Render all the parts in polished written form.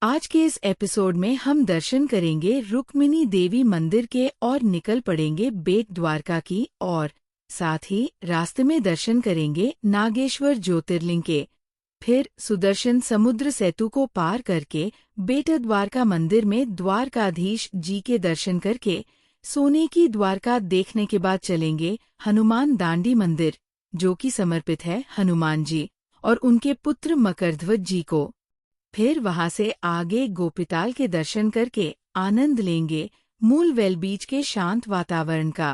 आज के इस एपिसोड में हम दर्शन करेंगे रुक्मिणी देवी मंदिर के और निकल पड़ेंगे बेट द्वारका की और साथ ही रास्ते में दर्शन करेंगे नागेश्वर ज्योतिर्लिंग के। फिर सुदर्शन समुद्र सेतु को पार करके बेट द्वारका मंदिर में द्वारकाधीश जी के दर्शन करके सोने की द्वारका देखने के बाद चलेंगे हनुमान दांडी मंदिर, जो कि समर्पित है हनुमान जी और उनके पुत्र मकरध्वज जी को। फिर वहां से आगे गोपिताल के दर्शन करके आनंद लेंगे मूल वेल बीच के शांत वातावरण का।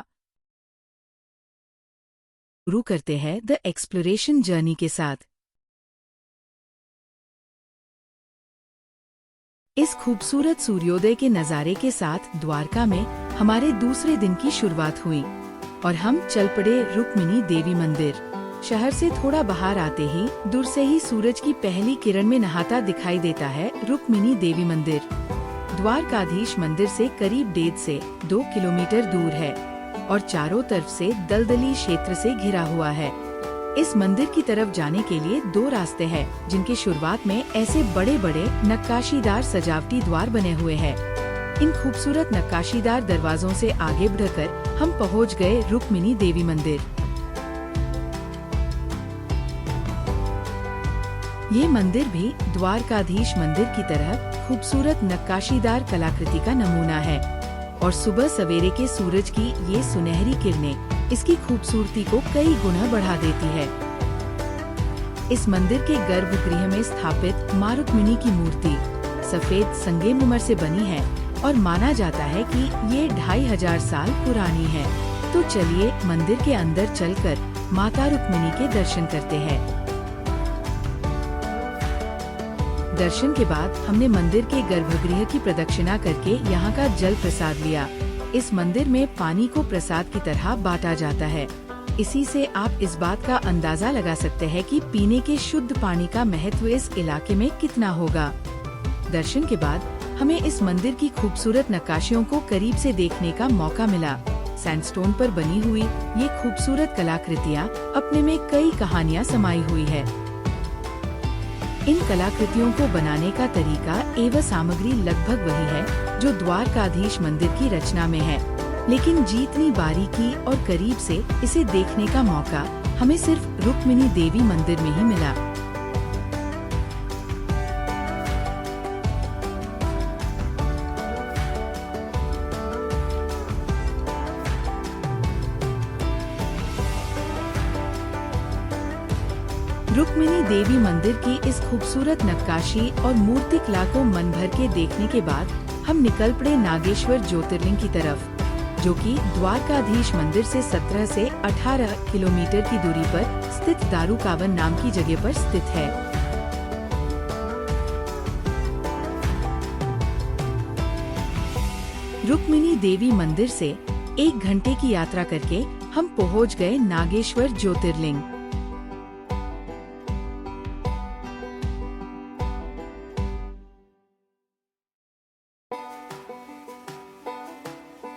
शुरू करते हैं द एक्सप्लोरेशन जर्नी के साथ। इस खूबसूरत सूर्योदय के नज़ारे के साथ द्वारका में हमारे दूसरे दिन की शुरुआत हुई और हम चल पड़े रुक्मिणी देवी मंदिर। शहर से थोड़ा बाहर आते ही दूर से ही सूरज की पहली किरण में नहाता दिखाई देता है रुक्मिणी देवी मंदिर। द्वारकाधीश मंदिर से करीब 1.5 से 2 किलोमीटर दूर है और चारों तरफ से दलदली क्षेत्र से घिरा हुआ है। इस मंदिर की तरफ जाने के लिए 2 रास्ते हैं, जिनकी शुरुआत में ऐसे बड़े बड़े नक्काशीदार सजावटी द्वार बने हुए हैं। इन खूबसूरत नक्काशीदार दरवाजों से आगे बढ़कर हम पहुंच गए रुक्मिणी देवी मंदिर। ये मंदिर भी द्वारकाधीश मंदिर की तरह खूबसूरत नक्काशीदार कलाकृति का नमूना है और सुबह सवेरे के सूरज की ये सुनहरी किरणें इसकी खूबसूरती को कई गुना बढ़ा देती है। इस मंदिर के गर्भगृह में स्थापित मां रुक्मिणी की मूर्ति सफेद संगमरमर से बनी है और माना जाता है कि ये 2500 साल पुरानी है। तो चलिए मंदिर के अंदर चलकर माता रुक्मिणी के दर्शन करते हैं। दर्शन के बाद हमने मंदिर के गर्भगृह की प्रदक्षिणा करके यहाँ का जल प्रसाद लिया। इस मंदिर में पानी को प्रसाद की तरह बांटा जाता है। इसी से आप इस बात का अंदाजा लगा सकते हैं कि पीने के शुद्ध पानी का महत्व इस इलाके में कितना होगा। दर्शन के बाद हमें इस मंदिर की खूबसूरत नक्काशियों को करीब से देखने का मौका मिला। सैंडस्टोन पर बनी हुई ये खूबसूरत कलाकृतियाँ अपने में कई कहानियाँ समाई हुई है। इन कलाकृतियों को बनाने का तरीका एवं सामग्री लगभग वही है जो द्वारकाधीश मंदिर की रचना में है, लेकिन जितनी बारीकी और करीब से इसे देखने का मौका हमें सिर्फ रुक्मिणी देवी मंदिर में ही मिला। रुक्मिणी देवी मंदिर की इस खूबसूरत नक्काशी और मूर्ति कला को मन भर के देखने के बाद हम निकल पड़े नागेश्वर ज्योतिर्लिंग की तरफ, जो कि द्वारकाधीश मंदिर से 17 से 18 किलोमीटर की दूरी पर स्थित दारुकावन नाम की जगह पर स्थित है। रुक्मिणी देवी मंदिर से 1 घंटे की यात्रा करके हम पहुंच गए नागेश्वर ज्योतिर्लिंग।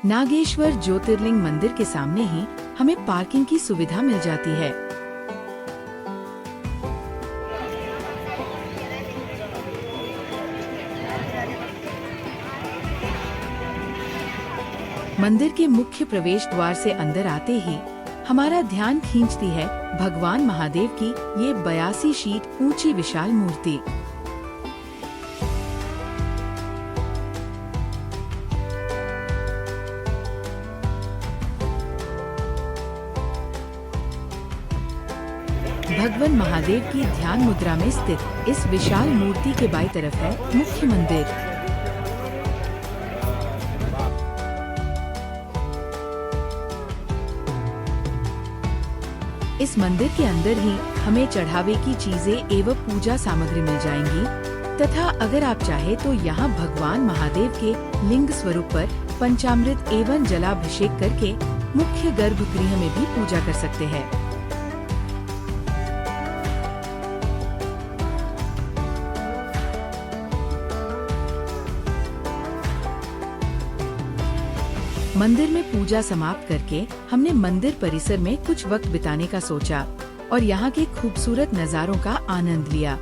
नागेश्वर ज्योतिर्लिंग मंदिर के सामने ही हमें पार्किंग की सुविधा मिल जाती है। मंदिर के मुख्य प्रवेश द्वार से अंदर आते ही हमारा ध्यान खींचती है भगवान महादेव की ये 82 शीट ऊंची विशाल मूर्ति। भगवान महादेव की ध्यान मुद्रा में स्थित इस विशाल मूर्ति के बाईं तरफ है मुख्य मंदिर। इस मंदिर के अंदर ही हमें चढ़ावे की चीजें एवं पूजा सामग्री मिल जाएंगी तथा अगर आप चाहे तो यहाँ भगवान महादेव के लिंग स्वरूप पर पंचामृत एवं जलाभिषेक करके मुख्य गर्भगृह में भी पूजा कर सकते हैं। मंदिर में पूजा समाप्त करके हमने मंदिर परिसर में कुछ वक्त बिताने का सोचा और यहाँ के खूबसूरत नज़ारों का आनंद लिया।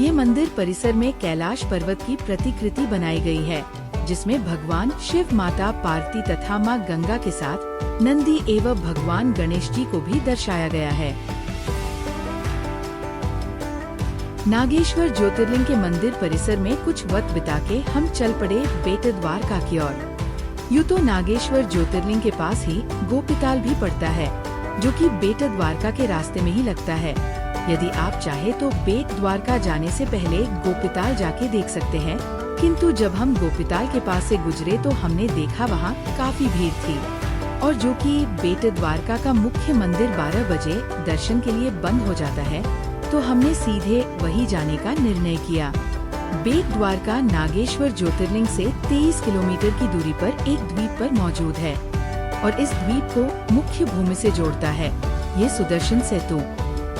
ये मंदिर परिसर में कैलाश पर्वत की प्रतिकृति बनाई गई है, जिसमें भगवान शिव, माता पार्वती तथा मां गंगा के साथ नंदी एवं भगवान गणेश जी को भी दर्शाया गया है। नागेश्वर ज्योतिर्लिंग के मंदिर परिसर में कुछ वक्त बिता के हम चल पड़े बेट द्वारका की ओर। यूँ तो नागेश्वर ज्योतिर्लिंग के पास ही गोपीताल भी पड़ता है, जो कि बेट द्वारका के रास्ते में ही लगता है। यदि आप चाहे तो बेट द्वारका जाने से पहले गोपीताल जाके देख सकते हैं, किंतु जब हम गोपीताल के पास से गुजरे तो हमने देखा वहाँ काफी भीड़ थी, और जो कि बेट द्वारका का मुख्य मंदिर 12 बजे दर्शन के लिए बंद हो जाता है, तो हमने सीधे वही जाने का निर्णय किया। बेट द्वारका नागेश्वर ज्योतिर्लिंग से 23 किलोमीटर की दूरी पर एक द्वीप पर मौजूद है, और इस द्वीप को मुख्य भूमि से जोड़ता है ये सुदर्शन सेतु।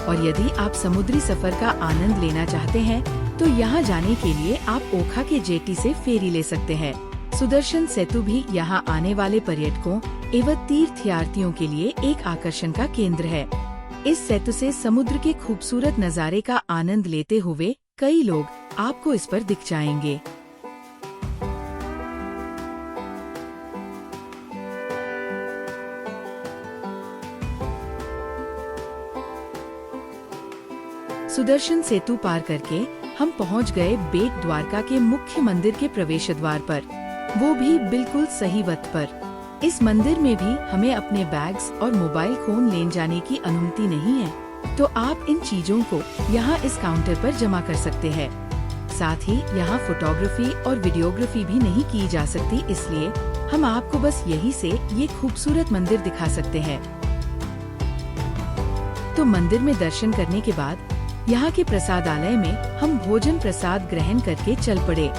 और यदि आप समुद्री सफर का आनंद लेना चाहते हैं, तो यहाँ जाने के लिए आप ओखा के जेटी से फेरी ले सकते हैं। सुदर्शन सेतु भी यहाँ आने वाले पर्यटकों एवं तीर्थयात्रियों के लिए एक आकर्षण का केंद्र है। इस सेतु से समुद्र के खूबसूरत नज़ारे का आनंद लेते हुए कई लोग आपको इस पर दिख जाएंगे। सुदर्शन सेतु पार करके हम पहुंच गए बेट द्वारका के मुख्य मंदिर के प्रवेश द्वार पर, वो भी बिल्कुल सही वक्त पर। इस मंदिर में भी हमें अपने बैग्स और मोबाइल फोन ले जाने की अनुमति नहीं है, तो आप इन चीजों को यहाँ इस काउंटर पर जमा कर सकते हैं। साथ ही यहाँ फोटोग्राफी और वीडियोग्राफी भी नहीं की जा सकती, इसलिए हम आपको बस यहीं से ये खूबसूरत मंदिर दिखा सकते हैं। तो मंदिर में दर्शन करने के बाद यहाँ के प्रसादालय में हम भोजन प्रसाद ग्रहण करके चल पड़े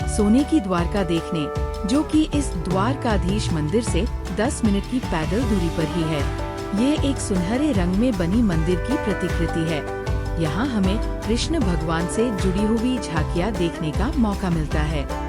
सोने की द्वारका देखने, जो कि इस द्वारकाधीश मंदिर से 10 मिनट की पैदल दूरी पर ही है। ये एक सुनहरे रंग में बनी मंदिर की प्रतिकृति है। यहाँ हमें कृष्ण भगवान से जुड़ी हुई झांकियाँ देखने का मौका मिलता है।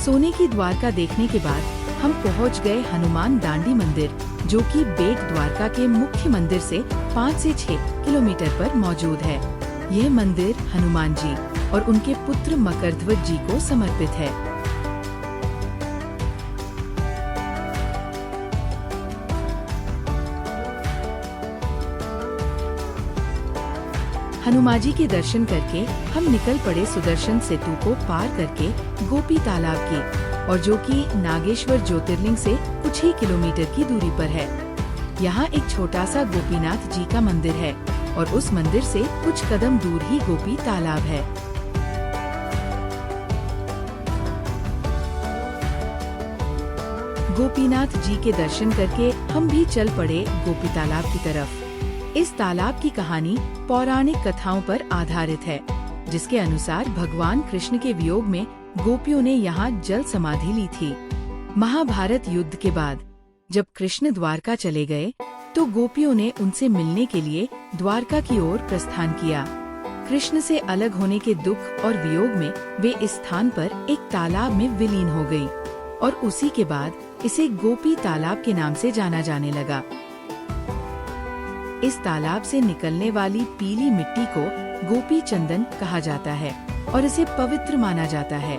सोने की द्वारका देखने के बाद हम पहुंच गए हनुमान दांडी मंदिर, जो कि बेट द्वारका के मुख्य मंदिर से 5 से 6 किलोमीटर पर मौजूद है। यह मंदिर हनुमान जी और उनके पुत्र मकरध्वज जी को समर्पित है। हनुमान जी के दर्शन करके हम निकल पड़े सुदर्शन सेतु को पार करके गोपी तालाब की, और जो कि नागेश्वर ज्योतिर्लिंग से कुछ ही किलोमीटर की दूरी पर है। यहाँ एक छोटा सा गोपीनाथ जी का मंदिर है, और उस मंदिर से कुछ कदम दूर ही गोपी तालाब है। गोपीनाथ जी के दर्शन करके हम भी चल पड़े गोपी तालाब की तरफ। इस तालाब की कहानी पौराणिक कथाओं पर आधारित है, जिसके अनुसार भगवान कृष्ण के वियोग में गोपियों ने यहाँ जल समाधि ली थी। महाभारत युद्ध के बाद जब कृष्ण द्वारका चले गए, तो गोपियों ने उनसे मिलने के लिए द्वारका की ओर प्रस्थान किया। कृष्ण से अलग होने के दुख और वियोग में वे इस स्थान पर एक तालाब में विलीन हो गयी, और उसी के बाद इसे गोपी तालाब के नाम से जाना जाने लगा। इस तालाब से निकलने वाली पीली मिट्टी को गोपी चंदन कहा जाता है, और इसे पवित्र माना जाता है।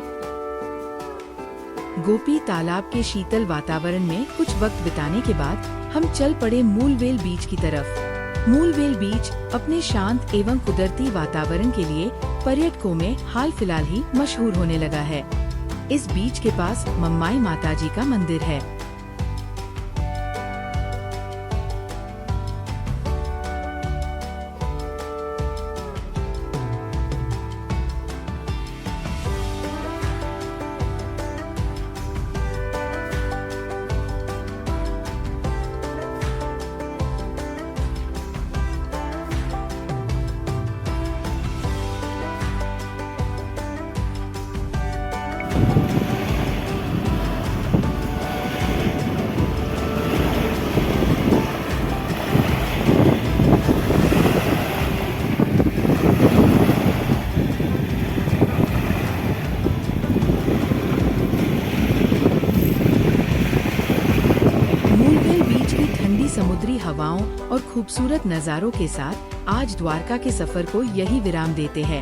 गोपी तालाब के शीतल वातावरण में कुछ वक्त बिताने के बाद हम चल पड़े मूलवेल बीच की तरफ। मूलवेल बीच अपने शांत एवं कुदरती वातावरण के लिए पर्यटकों में हाल फिलहाल ही मशहूर होने लगा है। इस बीच के पास मम्माई माताजी का मंदिर है। समुद्री हवाओं और खूबसूरत नज़ारों के साथ आज द्वारका के सफर को यही विराम देते हैं।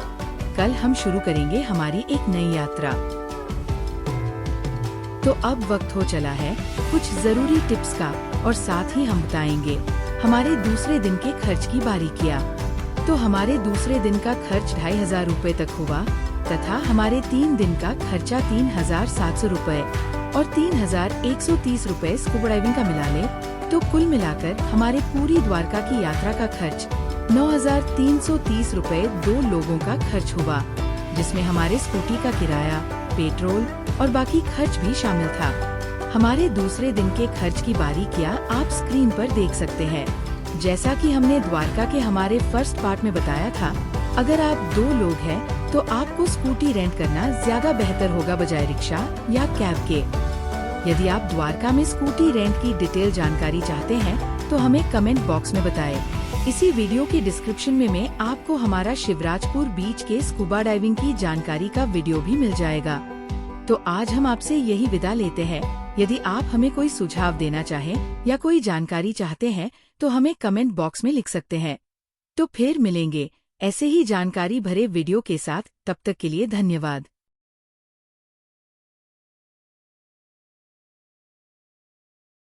कल हम शुरू करेंगे हमारी एक नई यात्रा। तो अब वक्त हो चला है कुछ जरूरी टिप्स का, और साथ ही हम बताएंगे हमारे दूसरे दिन के खर्च की बारीकियां। तो हमारे दूसरे दिन का खर्च 2500 रुपए तक हुआ तथा हमारे 3 दिन का खर्चा 3700 रुपए और 3130 रुपए स्कूबा डाइविंग का मिला ले तो कुल मिलाकर हमारे पूरी द्वारका की यात्रा का खर्च 9330 रुपए 2 लोगों का खर्च हुआ, जिसमें हमारे स्कूटी का किराया, पेट्रोल और बाकी खर्च भी शामिल था। हमारे दूसरे दिन के खर्च की बारीकियां आप स्क्रीन पर देख सकते हैं। जैसा कि हमने द्वारका के हमारे फर्स्ट पार्ट में बताया था, अगर आप 2 लोग हैं तो आपको स्कूटी रेंट करना ज्यादा बेहतर होगा बजाय रिक्शा या कैब के। यदि आप द्वारका में स्कूटी रेंट की डिटेल जानकारी चाहते हैं तो हमें कमेंट बॉक्स में बताएं। इसी वीडियो के डिस्क्रिप्शन में आपको हमारा शिवराजपुर बीच के स्कूबा डाइविंग की जानकारी का वीडियो भी मिल जाएगा। तो आज हम आपसे यही विदा लेते हैं। यदि आप हमें कोई सुझाव देना चाहें या कोई जानकारी चाहते हैं तो हमें कमेंट बॉक्स में लिख सकते हैं। तो फिर मिलेंगे ऐसे ही जानकारी भरे वीडियो के साथ। तब तक के लिए धन्यवाद।